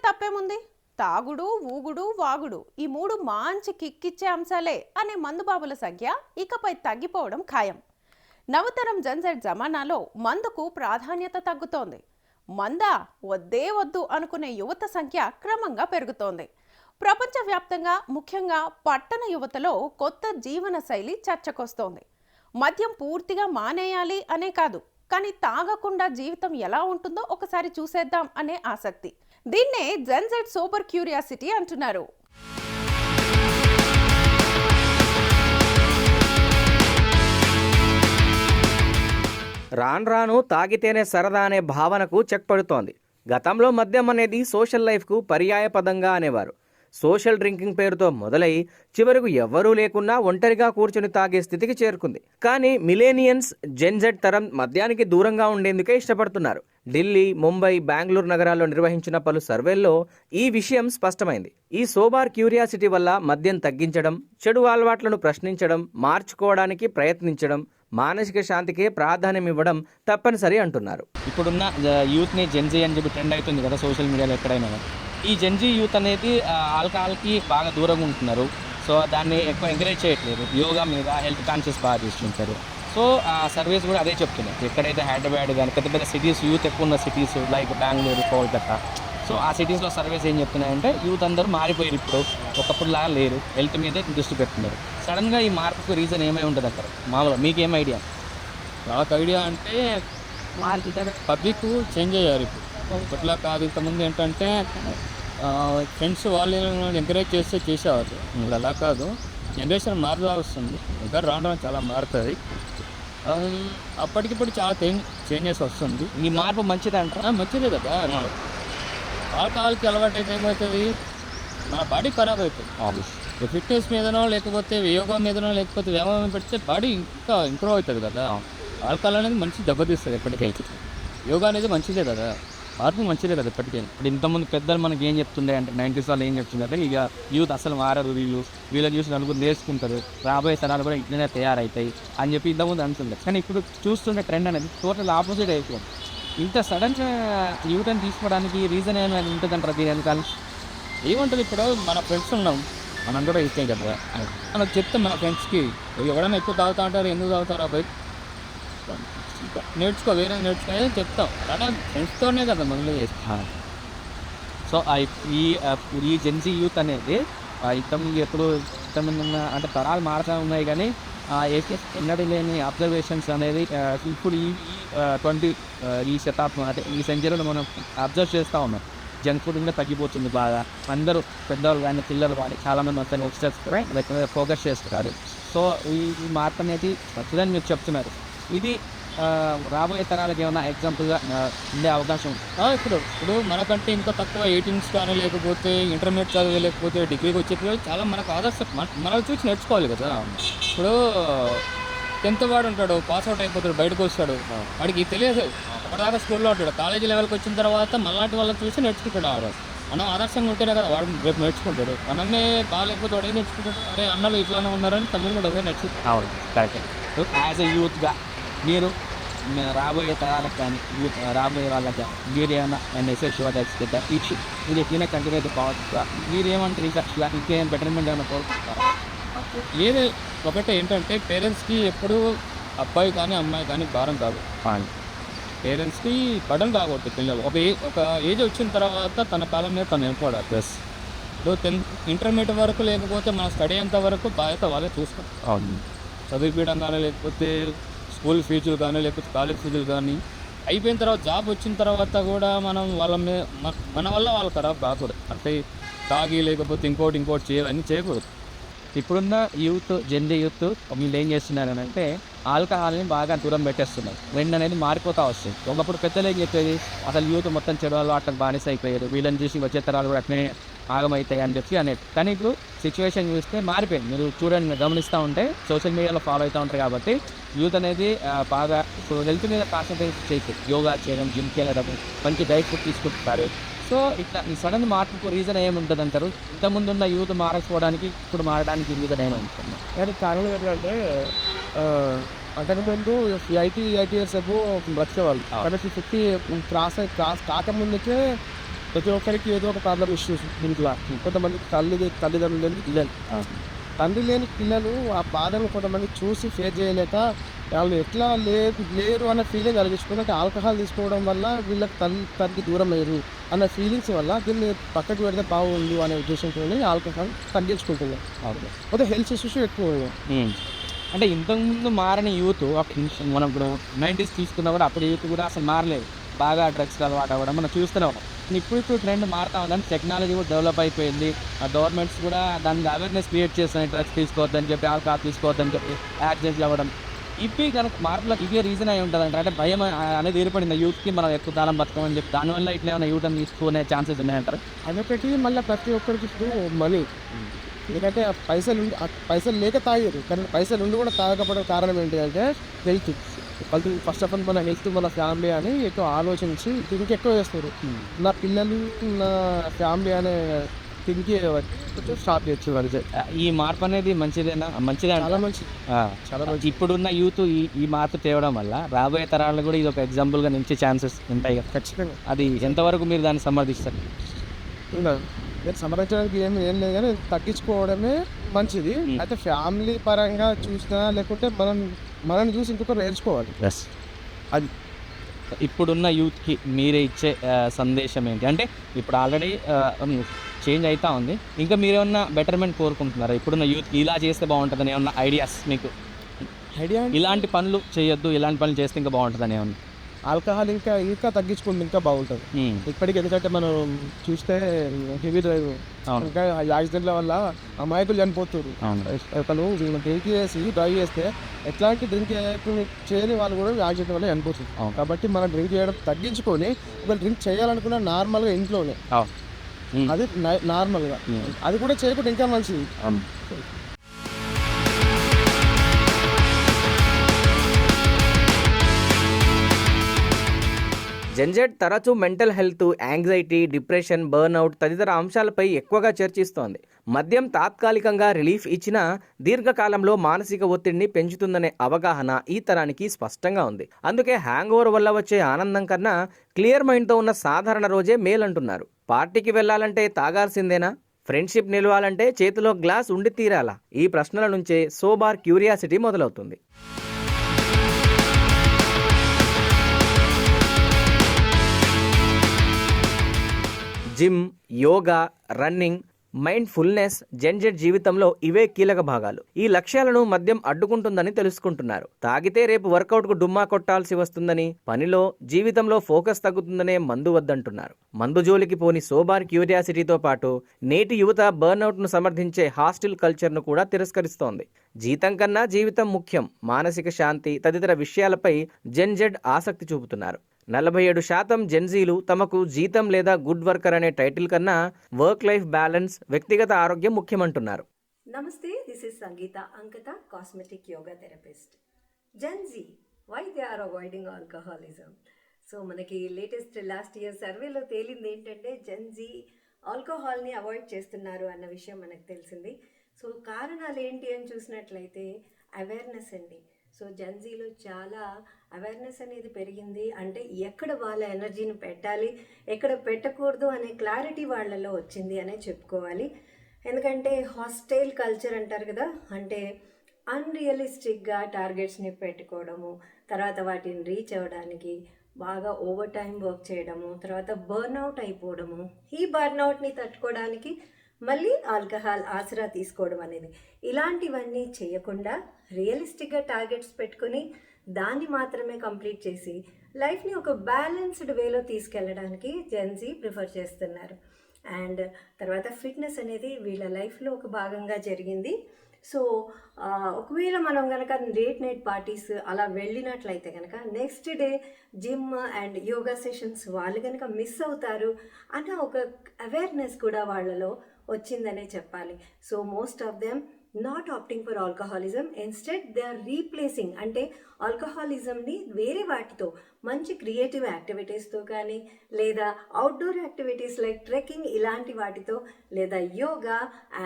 తప్పేముంది? తాగుడు, ఊగుడు, వాగుడు ఈ మూడు మంచి కిక్కిచ్చే అంశాలే అనే మందుబాబుల సంఖ్య ఇకపై తగ్గిపోవడం ఖాయం. నవతరం జన్జెట్ జమానాలో మందుకు ప్రాధాన్యత తగ్గుతోంది. మందా వద్దే వద్దు అనుకునే యువత సంఖ్య క్రమంగా పెరుగుతోంది. ప్రపంచవ్యాప్తంగా ముఖ్యంగా పట్టణ యువతలో కొత్త జీవన శైలి చర్చకొస్తోంది. మద్యం పూర్తిగా మానేయాలి అనే కాదు, కానీ తాగకుండా జీవితం ఎలా ఉంటుందో ఒకసారి చూసేద్దాం అనే ఆసక్తి. దీన్నే జెన్జెట్ సోబర్ క్యూరియాసిటీ అంటున్నారు. రాను రాను తాగితేనే సరదా అనే భావనకు చెక్ పడుతోంది. గతంలో మద్యం అనేది సోషల్ లైఫ్కు పర్యాయ పదంగా అనేవారు. సోషల్ డ్రింకింగ్ పేరుతో మొదలై చివరకు ఎవ్వరూ లేకున్నా ఒంటరిగా కూర్చుని తాగే స్థితికి చేరుకుంది. కానీ మిలేనియన్స్, జెన్జెట్ తరం మద్యానికి దూరంగా ఉండేందుకే ఇష్టపడుతున్నారు. ఢిల్లీ, ముంబై, బెంగళూరు నగరాల్లో నిర్వహించిన పలు సర్వేల్లో ఈ విషయం స్పష్టమైంది. ఈ సోబార్ క్యూరియాసిటీ వల్ల మద్యం తగ్గించడం, చెడు అలవాట్లను ప్రశ్నించడం, మార్చుకోవడానికి ప్రయత్నించడం, మానసిక శాంతికే ప్రాధాన్యం ఇవ్వడం తప్పనిసరి అంటున్నారు. ఇప్పుడున్న యూత్ని జెన్జీ అని చెప్పి ట్రెండ్ అవుతుంది కదా సోషల్ మీడియాలో ఎక్కడైనా. ఈ జెన్జీ యూత్ అనేది ఆల్కహాల్కి బాగా దూరంగా ఉంటున్నారు. సో దాన్ని ఎక్కువ ఎంకరేజ్ చేయట్లేదు. యోగా మీద హెల్త్ కాన్షియస్ బాగా తీసుకుంటారు. సో ఆ సర్వీస్ కూడా అదే చెప్తున్నారు. ఎక్కడైతే హైదరాబాద్ కానీ పెద్ద పెద్ద సిటీస్, యూత్ ఎక్కువ ఉన్న cities like Bengaluru, Kolkata, so ఆ సిటీస్లో సర్వీస్ ఏం చెప్తున్నాయంటే యూత్ అందరూ మారిపోయారు. ఇప్పుడు ఒకప్పుడులా లేరు, హెల్త్ మీదే దృష్టి పెడుతున్నారు. సడన్గా ఈ మార్పుకు రీజన్ ఏమై ఉంటుంది అక్కడ మామూలుగా మీకేం ఐడియా? నాకు ఐడియా అంటే పబ్లిక్ చేంజ్ అయ్యారు. ఇప్పుడు ఇప్పట్లా కాదు. ఇంతకుముందు ఏంటంటే ఫ్రెండ్స్ వాళ్ళు ఎంకరేజ్ చేస్తే చేసేవారు. ఇప్పుడు అలా కాదు. జనరేషన్ మారుతూ వస్తుంది. ఇంకా రావడం చాలా మారుతుంది. అప్పటికిప్పుడు చాలా చేంజెస్ వస్తుంది. ఈ మార్పు మంచిది అంటారా? మంచిదే కదా. ఆల్కహాల్కి అలవాటు అయితే ఏమవుతుంది, మన బాడీ ఖరాబ్ అవుతుంది. ఫిట్నెస్ మీదనో లేకపోతే యోగా మీదనో లేకపోతే వ్యాయామం పెడితే బాడీ ఇంకా ఇంప్రూవ్ అవుతుంది కదా. ఆల్కహాల్ అనేది మంచి దెబ్బతీస్తుంది ఎప్పటికైతే. యోగా అనేది మంచిదే కదా, మార్పు మంచిదే కదా ఎప్పటికైనా. ఇప్పుడు ఇంతకుముందు పెద్దలు మనకి ఏం చెప్తుండే అంటే 90s వాళ్ళు ఏం చెప్తుండే, ఇక యూత్ అసలు మారరు, వీళ్ళని చూసి నలుగురు నేర్చుకుంటారు, రాబోయే తరాలు కూడా ఇట్లనే తయారవుతాయి అని చెప్పి ఇంతకుముందు అంటుండే. కానీ ఇప్పుడు చూస్తుండే ట్రెండ్ అనేది టోటల్ ఆపోజిట్ అయిపోయింది. ఇంత సడన్గా యూత్ అని తీసుకోవడానికి రీజన్ ఏమైనా ఉంటుందంటారా దీని వెనకాల? ఏముంటుంది, ఇప్పుడు మన ఫ్రెండ్స్ ఉన్నాం, మనం కూడా ఇస్తాం కదా. మనకు చెప్తాం మన ఫ్రెండ్స్కి, ఎవరైనా ఎక్కువ తాగుతూ ఉంటారు, ఎందుకు తాగుతారు అబ్బాయి, నేర్చుకో, వేరే నేర్చుకో అని చెప్తాం. కానీ ఫ్రెండ్స్తోనే కదా మొదలు చేస్తాం. సో ఈ జెన్జీ యూత్ అనేది ఇంతకుముందు అంటే తరాలు మారుతూ ఉన్నాయి, కానీ ఎన్నడూ లేని అబ్జర్వేషన్స్ అనేది ఇప్పుడు ఈ శతాబ్దం అంటే ఈ సెంచరీలో మనం అబ్జర్వ్ చేస్తూ ఉన్నాం. జంక్ ఫుడ్ ఇంకా తగ్గిపోతుంది బాగా. అందరూ పెద్దవాళ్ళు కానీ పిల్లలు కానీ చాలామంది మొత్తం ఎక్స్ట్రా ఫోకస్ చేస్తున్నారు. సో ఈ మార్పు అనేది మంచిదని మీరు చెప్తున్నారు. ఇది రాబోయే తరాలకు ఏమైనా ఎగ్జాంపుల్గా ఉండే అవకాశం? ఇప్పుడు మనకంటే ఇంకా తక్కువ 18s కానీ లేకపోతే ఇంటర్మీడియట్ చదివే లేకపోతే డిగ్రీకి వచ్చే చాలా మనకు ఆదర్శం, మనల్ని చూసి నేర్చుకోవాలి కదా. ఇప్పుడు 10th వాడు ఉంటాడు, పాస్ అవుట్ అయిపోతాడు, బయటకు వస్తాడు, వాడికి తెలియదు, అప్పటిదాకా స్కూల్లో ఉంటాడు. కాలేజీ లెవెల్కి వచ్చిన తర్వాత మనలాంటి వాళ్ళని చూసి నేర్చుకుంటాడు. మనం ఆదర్శంగా ఉంటేనే కదా వాడు రేపు నేర్చుకుంటాడు. మనమే బాగాలేకపోతే వాడే నేర్చుకుంటాడు. అరే అన్నలు ఇట్లానే ఉన్నారని తమిళ కూడా అదే నేర్చుకుంటాడు. కరెక్ట్. యాజ్ ఎ యూత్గా మీరు రాబోయే తరాలకు కానీ రాబోయే వాళ్ళకి మీరు ఏమైనా మెసేజ్ ఇవ్వదలుచుకుంటే మీరు ఎట్లనే కంటిన్యూ కావచ్చు, మీరు ఏమంటారు ఇంకా ఇంకేం బెటర్మెంట్ ఏమైనా కోరుకుంటారా? ఏది ఒకటే ఏంటంటే పేరెంట్స్కి ఎప్పుడు అబ్బాయి కానీ అమ్మాయి కానీ భారం కాదు. పేరెంట్స్కి పడడం కాకూడదు. పిల్లలు ఒక ఏజ్ వచ్చిన తర్వాత తన కాలం మీద తను నిలబడాలి. ప్లస్ ఇప్పుడు ఇంటర్మీడియట్ వరకు లేకపోతే మన స్టడీ అంత వరకు బాధ్యత వాళ్ళే చూసుకోవాలి. చదివిపీయడం కానీ లేకపోతే స్కూల్ ఫీజులు కానీ లేకపోతే కాలేజ్ ఫీజులు కానీ అయిపోయిన తర్వాత జాబ్ వచ్చిన తర్వాత కూడా మనం వాళ్ళ మన వల్ల వాళ్ళు ఖరాబ్ కాకూడదు. అంటే తాగి లేకపోతే ఇంకోటి చేయాలని చేయకూడదు. ఇప్పుడున్న యూత్, జెన్జీ యూత్ వీళ్ళు ఏం చేస్తున్నారు అంటే ఆల్కహాల్ని బాగా దూరం పెట్టేస్తున్నారు. ట్రెండ్ అనేది మారిపోతూ వస్తుంది. ఒకప్పుడు పెద్దలు ఏం చెప్పేది, అసలు యూత్ మొత్తం చెడు అలవాట్లకు బానిస అయిపోయారు, వీళ్ళని చూసి వచ్చే తరాలు కూడా అట్లనే ఆగమవుతాయి అని చెప్పి అనేది. కానీ ఇప్పుడు సిచ్యువేషన్ చూస్తే మారిపోయింది. మీరు చూడండి, మీరు గమనిస్తూ ఉంటే సోషల్ మీడియాలో ఫాలో అవుతూ ఉంటారు కాబట్టి యూత్ అనేది బాగా హెల్త్ మీద కాన్సన్ట్రేట్ చేసి యోగా చేయడం, జిమ్కి వెళ్ళడం, మంచి డైట్ ఫుడ్ తీసుకుంటున్నారు. సో ఇట్లా ఈ సడన్ మార్పుకు రీజన్ ఏముంటుంది అంటారు? ఇంతకుముందు ఉన్న యూత్ మారకపోవడానికి ఇప్పుడు మారడానికి రీజన్ ఏమవుతుంది? కానీ కారణం ఏంటంటే అంతకుముందు ఐటీఎస్ వచ్చేవాళ్ళు. కాబట్టి 50 క్రాస్ కాకముందుకే ప్రతి ఒక్కరికి ఏదో ఒక ప్రాబ్లం ఇష్యూస్ ఇంట్లో. కొంతమంది తల్లిదండ్రులు లేని పిల్లలు, తండ్రి లేని పిల్లలు ఆ బాధను కొంతమంది చూసి ఫేస్ చేయలేక వాళ్ళు ఎట్లా లేరు అన్న ఫీలింగ్ కలిగించుకుంటే ఆల్కహాల్ తీసుకోవడం వల్ల వీళ్ళకి తల్లికి దూరం అయ్యారు అన్న ఫీలింగ్స్ వల్ల దీన్ని పక్కకు పెడితే బాగుంది అనే ఉద్దేశంతో ఆల్కహాల్ తగ్గించుకుంటున్నారు. పోతే హెల్త్ ఇష్యూస్ ఎక్కువ ఉన్నాయి. అంటే ఇంతకుముందు మారని యూత్ మనం ఇప్పుడు 90s తీసుకున్నా కూడా అప్పుడు యూత్ కూడా అసలు మారలేదు, బాగా డ్రగ్స్ అలవాటు అవ్వడం మనం చూస్తున్నాం. ఇప్పుడు ట్రెండ్ మారుతా ఉందని టెక్నాలజీ కూడా డెవలప్ అయిపోయింది. గవర్నమెంట్స్ కూడా దానికి అవేర్నెస్ క్రియేట్ చేస్తున్నాయి, డ్రగ్స్ తీసుకోవద్దని చెప్పి, ఆల్కహాల్ తీసుకోవద్దని చెప్పి యాక్సిడెంట్లు అవ్వడం. ఇవి కనుక మార్పులకు ఇవే రీజన్ అయి ఉంటుంది అంటే భయం అనేది ఏర్పడింది యూత్కి, మనం ఎక్కువ కాలం బతకమని చెప్పి. దానివల్ల ఇట్లా ఏమైనా యూటర్న్ తీసుకునే ఛాన్సెస్ ఉన్నాయంటారు? అదొకటి. మళ్ళీ ప్రతి ఒక్కరికి ఇప్పుడు మనీ, ఎందుకంటే పైసలు లేక తాగారు, కానీ పైసలు ఉండి కూడా తాగకపోవడం కారణం ఏంటి అంటే హెల్త్. ఫస్ట్ ఆఫ్ ఆల్ మన హెల్త్, మన ఫ్యామిలీ అని ఎక్కువ ఆలోచించి థింక్ ఎక్కువ చేస్తారు. నా పిల్లలు, నా ఫ్యామిలీ అనే థింక్ స్టార్ట్ చేయొచ్చు వాళ్ళు. ఈ మార్పు అనేది మంచిదే, చాలా మంచి, చాలా మంచి. ఇప్పుడున్న యూత్ ఈ మార్పు తేవడం వల్ల రాబోయే తరాలు కూడా ఇది ఒక ఎగ్జాంపుల్గా నిలిచే ఛాన్సెస్ ఉంటాయి కదా. ఖచ్చితంగా. అది ఎంతవరకు మీరు దాన్ని సమర్థిస్తారు? నేను సమరించడానికి ఏం లేదు, కానీ తగ్గించుకోవడమే మంచిది. అయితే ఫ్యామిలీ పరంగా చూసినా లేకుంటే మనం చూసి ఇంకొకరు నేర్చుకోవాలి. అది ఇప్పుడున్న యూత్కి మీరే ఇచ్చే సందేశం ఏంటి అంటే, ఇప్పుడు ఆల్రెడీ చేంజ్ అవుతా ఉంది, ఇంకా మీరేమన్నా బెటర్మెంట్ కోరుకుంటున్నారా? ఇప్పుడున్న యూత్కి ఇలా చేస్తే బాగుంటుందని ఏమన్నా ఐడియాస్ మీకు? ఐడియా ఇలాంటి పనులు చేయొద్దు, ఇలాంటి పనులు చేస్తే ఇంకా బాగుంటుందని ఏమన్నా? ఆల్కహాల్ ఇంకా తగ్గించుకుంటే ఇంకా బాగుంటుంది ఇప్పటికి. ఎందుకంటే మనం చూస్తే హెవీ డ్రైవ్, ఇంకా యాక్సిడెంట్ల వల్ల అమాయకులు చనిపోతారు. ఒకళ్ళు డ్రింక్ చేసి డ్రైవ్ చేస్తే ఎట్లాంటి డ్రింక్ చేయని వాళ్ళు కూడా యాక్సిడెంట్ వల్ల చనిపోతుంది. కాబట్టి మనం డ్రింక్ చేయడం తగ్గించుకొని ఒకవేళ డ్రింక్ చేయాలనుకున్న నార్మల్గా ఇంట్లోనే, అది నార్మల్గా, అది కూడా చేయకుండా ఇంకా మంచిది. జెన్జెడ్ తరచూ mental health, anxiety, depression, burnout తదితర అంశాలపై ఎక్కువగా చర్చిస్తోంది. మద్యం తాత్కాలికంగా రిలీఫ్ ఇచ్చినా దీర్ఘకాలంలో మానసిక ఒత్తిడిని పెంచుతుందనే అవగాహన ఈ తరానికి స్పష్టంగా ఉంది. అందుకే హ్యాంగ్ ఓవర్ వల్ల వచ్చే ఆనందం కన్నా క్లియర్ మైండ్తో ఉన్న సాధారణ రోజే మేలంటున్నారు. పార్టీకి వెళ్లాలంటే తాగాల్సిందేనా? ఫ్రెండ్షిప్ నిలవాలంటే చేతిలో గ్లాస్ ఉండి తీరాలా? ఈ ప్రశ్నల నుంచే సోబార్ క్యూరియాసిటీ మొదలవుతుంది. Gym, yoga, running, mindfulness Gen Z జీవితంలో ఇవే కీలక భాగాలు. ఈ లక్ష్యాలను మద్యం అడ్డుకుంటుందని తెలుసుకుంటున్నారు. తాగితే రేపు వర్కౌట్కు డుమ్మా కొట్టాల్సి వస్తుందని, పనిలో, జీవితంలో ఫోకస్ తగ్గుతుందనే మందు వద్దంటున్నారు. మందు జోలికి పోని సోబార్ క్యూరియాసిటీతో పాటు నేటి యువత బర్న్అవుట్ను సమర్థించే హాస్టల్ కల్చర్ను కూడా తిరస్కరిస్తోంది. జీతం కన్నా జీవితం ముఖ్యం, మానసిక శాంతి తదితర విషయాలపై జెన్జెడ్ ఆసక్తి చూపుతున్నారు. 47% జెన్జీలు తమకు జీతం లేదా గుడ్ వర్కర్ అనే టైటిల్ కన్నా వర్క్ లైఫ్ బ్యాలెన్స్, వ్యక్తిగత ఆరోగ్యం ముఖ్యమంటున్నారు. నమస్తే, this is Sangeeta Ankata, cosmetic yoga therapist. Gen Z, why they are avoiding alcoholism? So మనకి లాస్ట్ ఇయర్ సర్వేలో తేలింది ఏంటంటే జెన్జీ ఆల్కహాల్ని అవాయిడ్ చేస్తున్నారు అన్న విషయం మనకు తెలిసింది. సో కారణాలు ఏంటి అని చూసినట్లయితే అవేర్నెస్ అండి. సో జెన్జీలో చాలా అవేర్నెస్ అనేది పెరిగింది. అంటే ఎక్కడ వాళ్ళ ఎనర్జీని పెట్టాలి, ఎక్కడ పెట్టకూడదు అనే క్లారిటీ వాళ్ళలో వచ్చింది అనే చెప్పుకోవాలి. ఎందుకంటే హాస్టైల్ కల్చర్ అంటారు కదా, అంటే అన్రియలిస్టిక్గా టార్గెట్స్ని పెట్టుకోవడము, తర్వాత వాటిని రీచ్ అవ్వడానికి బాగా ఓవర్ టైం వర్క్ చేయడము, తర్వాత బర్న్అవుట్ అయిపోవడము. ఈ బర్న్అవుట్ని తట్టుకోవడానికి మళ్ళీ ఆల్కహాల్ ఆసరా తీసుకోవడం అనేది, ఇలాంటివన్నీ చేయకుండా రియలిస్టిక్గా టార్గెట్స్ పెట్టుకొని దాన్ని మాత్రమే కంప్లీట్ చేసి లైఫ్ని ఒక బ్యాలెన్స్డ్ వేలో తీసుకెళ్ళడానికి జెన్జీ ప్రిఫర్ చేస్తున్నారు. అండ్ తర్వాత ఫిట్నెస్ అనేది వీళ్ళ లైఫ్లో ఒక భాగంగా జరిగింది. సో ఒకవేళ మనం కనుక లేట్ నైట్ పార్టీస్ అలా వెళ్ళినట్లయితే కనుక next day gym and yoga sessions వాళ్ళు కనుక మిస్ అవుతారు అన్న ఒక అవేర్నెస్ కూడా వాళ్ళలో వచ్చిందనే చెప్పాలి. So most of them not opting for alcoholism, instead they are replacing, అంటే ఆల్కహాలిజంని వేరే వాటితో, మంచి క్రియేటివ్ యాక్టివిటీస్తో కానీ, లేదా అవుట్డోర్ యాక్టివిటీస్ లైక్ ట్రెక్కింగ్ ఇలాంటి వాటితో, లేదా యోగా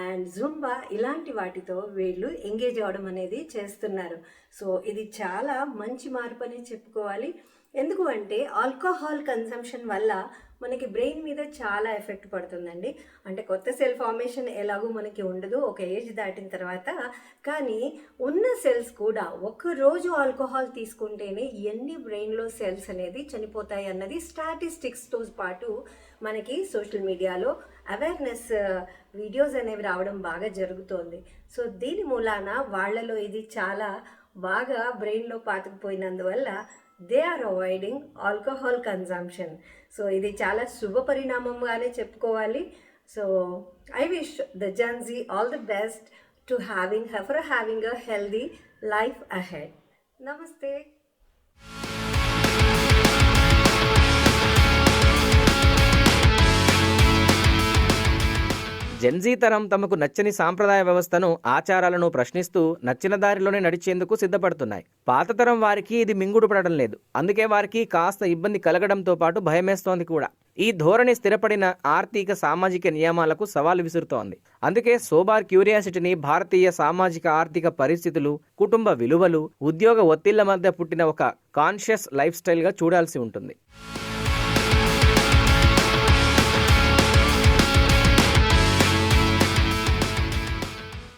అండ్ జుంబా ఇలాంటి వాటితో వీళ్ళు ఎంగేజ్ అవ్వడం అనేది చేస్తున్నారు. సో ఇది చాలా మంచి మార్పు అని చెప్పుకోవాలి. ఎందుకు అంటే ఆల్కహాల్ కన్సంప్షన్ వల్ల మనకి బ్రెయిన్ మీద చాలా ఎఫెక్ట్ పడుతుందండి. అంటే కొత్త సెల్ ఫార్మేషన్ ఎలాగో మనకి ఉండదు ఒక ఏజ్ దాటిన తర్వాత, కానీ ఉన్న సెల్స్ కూడా ఒక్కరోజు ఆల్కహాల్ తీసుకుంటేనే ఎన్ని బ్రెయిన్లో సెల్స్ అనేది చనిపోతాయి అన్నది స్టాటిస్టిక్స్తో పాటు మనకి సోషల్ మీడియాలో అవేర్నెస్ వీడియోస్ అనేవి రావడం బాగా జరుగుతోంది. సో దీని మూలాన వాళ్ళలో ఇది చాలా బాగా బ్రెయిన్లో పాతుకుపోయినందువల్ల they are avoiding alcohol consumption. So ఇది చాలా శుభ పరిణామంగానే చెప్పుకోవాలి. So I wish the Gen Z all the best to having a healthy life ahead. నమస్తే. జెన్జీ తరం తమకు నచ్చని సాంప్రదాయ వ్యవస్థను, ఆచారాలను ప్రశ్నిస్తూ నచ్చిన దారిలోనే నడిచేందుకు సిద్ధపడుతున్నాయి. పాత తరం వారికి ఇది మింగుడు పడడం లేదు. అందుకే వారికి కాస్త ఇబ్బంది కలగడంతో పాటు భయమేస్తోంది కూడా. ఈ ధోరణి స్థిరపడిన ఆర్థిక సామాజిక నియమాలకు సవాలు విసురుతోంది. అందుకే సోబార్ క్యూరియాసిటీని భారతీయ సామాజిక ఆర్థిక పరిస్థితులు, కుటుంబ విలువలు, ఉద్యోగ ఒత్తిళ్ల మధ్య పుట్టిన ఒక కాన్షియస్ లైఫ్ స్టైల్గా చూడాల్సి ఉంటుంది.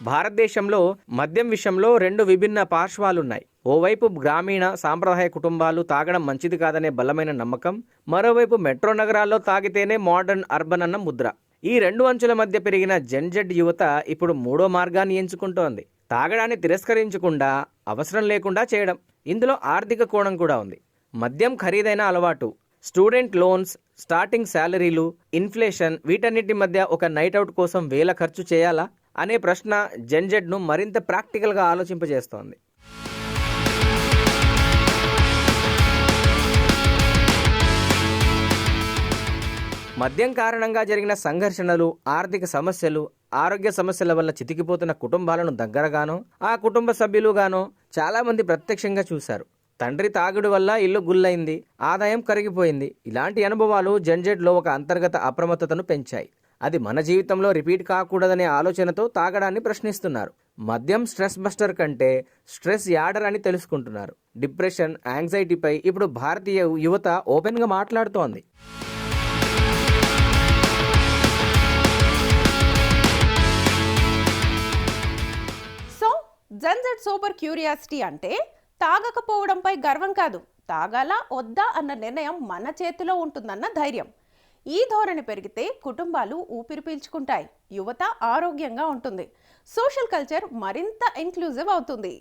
భారతదేశంలో మద్యం విషయంలో రెండు విభిన్న పార్శ్వాలున్నాయి. ఓవైపు గ్రామీణ సాంప్రదాయ కుటుంబాలు తాగడం మంచిది కాదనే బలమైన నమ్మకం, మరోవైపు మెట్రో నగరాల్లో తాగితేనే మోడర్న్ అర్బన్ అన్న ముద్ర. ఈ రెండు అంచుల మధ్య పెరిగిన జెన్జెడ్ యువత ఇప్పుడు మూడో మార్గాన్ని ఎంచుకుంటోంది. తాగడాన్ని తిరస్కరించకుండా, అవసరం లేకుండా చేయడం. ఇందులో ఆర్థిక కోణం కూడా ఉంది. మద్యం ఖరీదైన అలవాటు, స్టూడెంట్ లోన్స్, స్టార్టింగ్ శాలరీలు, ఇన్ఫ్లేషన్, వీటన్నిటి మధ్య ఒక నైట్ అవుట్ కోసం వేల ఖర్చు చేయాలా అనే ప్రశ్న జెన్జెడ్ను మరింత ప్రాక్టికల్గా ఆలోచింపజేస్తోంది. మద్యం కారణంగా జరిగిన సంఘర్షణలు, ఆర్థిక సమస్యలు, ఆరోగ్య సమస్యల వల్ల చితికిపోతున్న కుటుంబాలను దగ్గరగానో, ఆ కుటుంబ సభ్యులుగానో చాలామంది ప్రత్యక్షంగా చూశారు. తండ్రి తాగుడు వల్ల ఇల్లు గుల్లైంది, ఆదాయం కరిగిపోయింది. ఇలాంటి అనుభవాలు జెన్జెడ్లో ఒక అంతర్గత అప్రమత్తతను పెంచాయి. అది మన జీవితంలో రిపీట్ కాకూడదనే ఆలోచనతో తాగడాన్ని ప్రశ్నిస్తున్నారు. మద్యం స్ట్రెస్ బస్టర్ కంటే స్ట్రెస్ యాడర్ అని తెలుసుకుంటున్నారు. డిప్రెషన్, యాంగ్జైటీపై ఇప్పుడు భారతీయ యువత ఓపెన్గా మాట్లాడుతోంది. సో జెన్జెడ్ సూపర్ క్యూరియాసిటీ అంటే తాగకపోవడంపై గర్వం కాదు, తాగాలా వద్దా అన్న నిర్ణయం మన చేతిలో ఉంటుందన్న ధైర్యం. ఈ ధోరణి పెరిగితే కుటుంబాలు ఊపిరి పీల్చుకుంటాయి, యువత ఆరోగ్యంగా ఉంటుంది, సోషల్ కల్చర్ మరింత ఇంక్లూజివ్ అవుతుంది.